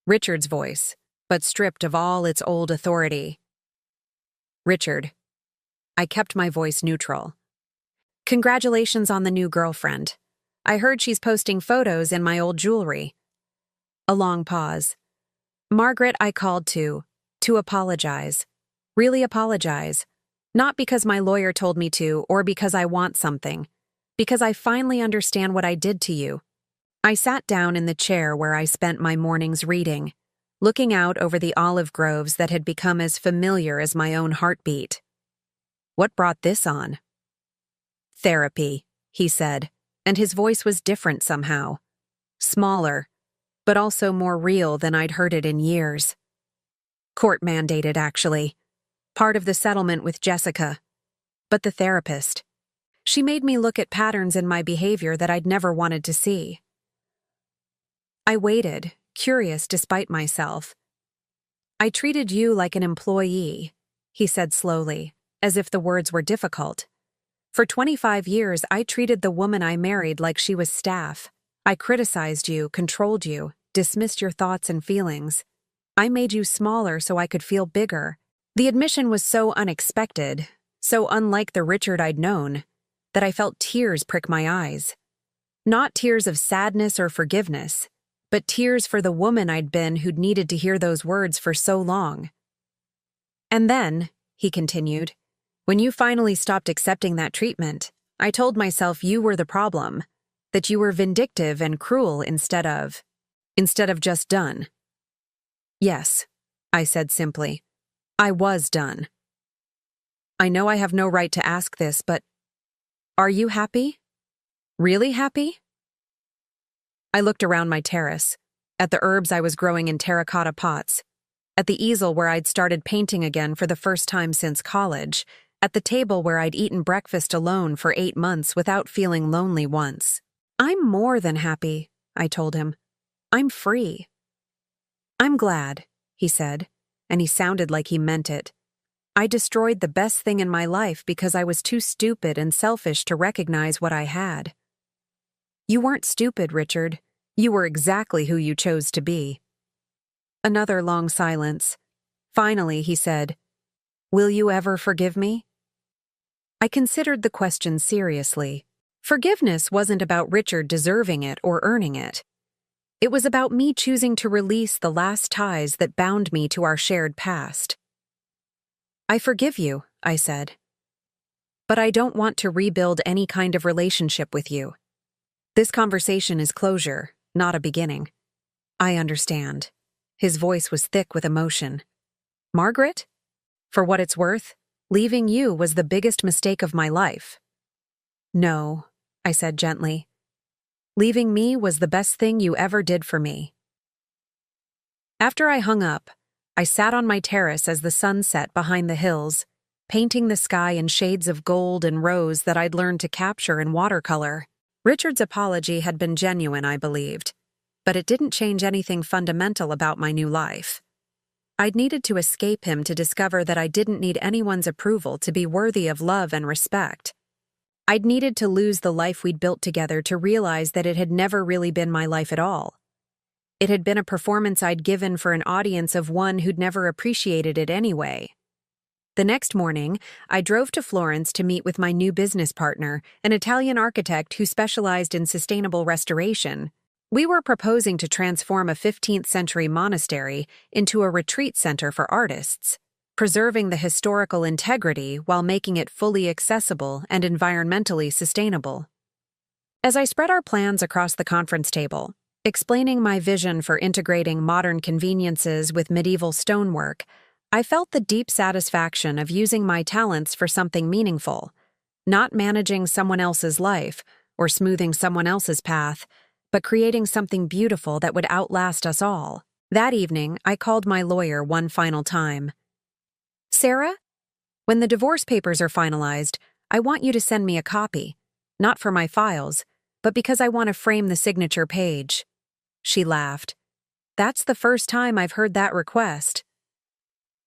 Richard's voice, but stripped of all its old authority. Richard. I kept my voice neutral. Congratulations on the new girlfriend. I heard she's posting photos in my old jewelry. A long pause. Margaret, I called to apologize. Really apologize. Not because my lawyer told me to or because I want something. Because I finally understand what I did to you. I sat down in the chair where I spent my mornings reading, looking out over the olive groves that had become as familiar as my own heartbeat. What brought this on? Therapy, he said, and his voice was different somehow. Smaller, but also more real than I'd heard it in years. Court-mandated, actually. Part of the settlement with Jessica. But the therapist. She made me look at patterns in my behavior that I'd never wanted to see. I waited, curious despite myself. I treated you like an employee, he said slowly, as if the words were difficult. For 25 years, I treated the woman I married like she was staff. I criticized you, controlled you, dismissed your thoughts and feelings. I made you smaller so I could feel bigger. The admission was so unexpected, so unlike the Richard I'd known, that I felt tears prick my eyes. Not tears of sadness or forgiveness, but tears for the woman I'd been who'd needed to hear those words for so long. And then, he continued, when you finally stopped accepting that treatment, I told myself you were the problem, that you were vindictive and cruel instead of just done. Yes, I said simply. I was done. I know I have no right to ask this, but are you happy? Really happy? I looked around my terrace, at the herbs I was growing in terracotta pots, at the easel where I'd started painting again for the first time since college, at the table where I'd eaten breakfast alone for 8 months without feeling lonely once. I'm more than happy, I told him. I'm free. I'm glad, he said, and he sounded like he meant it. I destroyed the best thing in my life because I was too stupid and selfish to recognize what I had. You weren't stupid, Richard. You were exactly who you chose to be. Another long silence. Finally, he said, Will you ever forgive me? I considered the question seriously. Forgiveness wasn't about Richard deserving it or earning it. It was about me choosing to release the last ties that bound me to our shared past. I forgive you, I said. But I don't want to rebuild any kind of relationship with you. This conversation is closure, not a beginning. I understand. His voice was thick with emotion. Margaret? For what it's worth, leaving you was the biggest mistake of my life. No, I said gently. Leaving me was the best thing you ever did for me. After I hung up, I sat on my terrace as the sun set behind the hills, painting the sky in shades of gold and rose that I'd learned to capture in watercolor. Richard's apology had been genuine, I believed, but it didn't change anything fundamental about my new life. I'd needed to escape him to discover that I didn't need anyone's approval to be worthy of love and respect. I'd needed to lose the life we'd built together to realize that it had never really been my life at all. It had been a performance I'd given for an audience of one who'd never appreciated it anyway. The next morning, I drove to Florence to meet with my new business partner, an Italian architect who specialized in sustainable restoration. We were proposing to transform a 15th-century monastery into a retreat center for artists, preserving the historical integrity while making it fully accessible and environmentally sustainable. As I spread our plans across the conference table, explaining my vision for integrating modern conveniences with medieval stonework, I felt the deep satisfaction of using my talents for something meaningful, not managing someone else's life or smoothing someone else's path, but creating something beautiful that would outlast us all. That evening, I called my lawyer one final time. Sarah, when the divorce papers are finalized, I want you to send me a copy, not for my files, but because I want to frame the signature page. She laughed. That's the first time I've heard that request.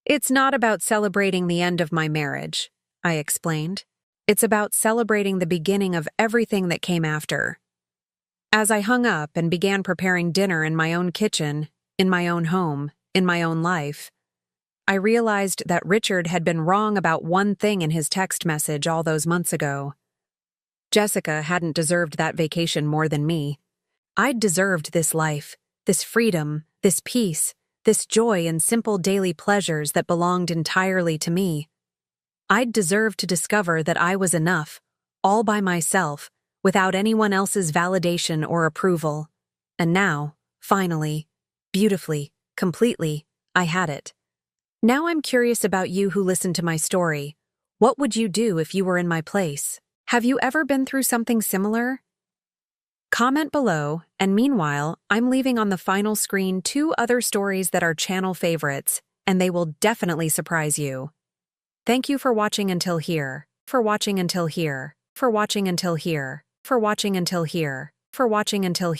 It's not about celebrating the end of my marriage, I explained. It's about celebrating the beginning of everything that came after. As I hung up and began preparing dinner in my own kitchen, in my own home, in my own life, I realized that Richard had been wrong about one thing in his text message all those months ago. Jessica hadn't deserved that vacation more than me. I'd deserved this life, this freedom, this peace, this joy in simple daily pleasures that belonged entirely to me. I'd deserved to discover that I was enough, all by myself, without anyone else's validation or approval. And now, finally, beautifully, completely, I had it. Now I'm curious about you who listened to my story. What would you do if you were in my place? Have you ever been through something similar? Comment below, and meanwhile, I'm leaving on the final screen 2 other stories that are channel favorites, and they will definitely surprise you. Thank you for watching until here, for watching until here, for watching until here, for watching until here, for watching until here.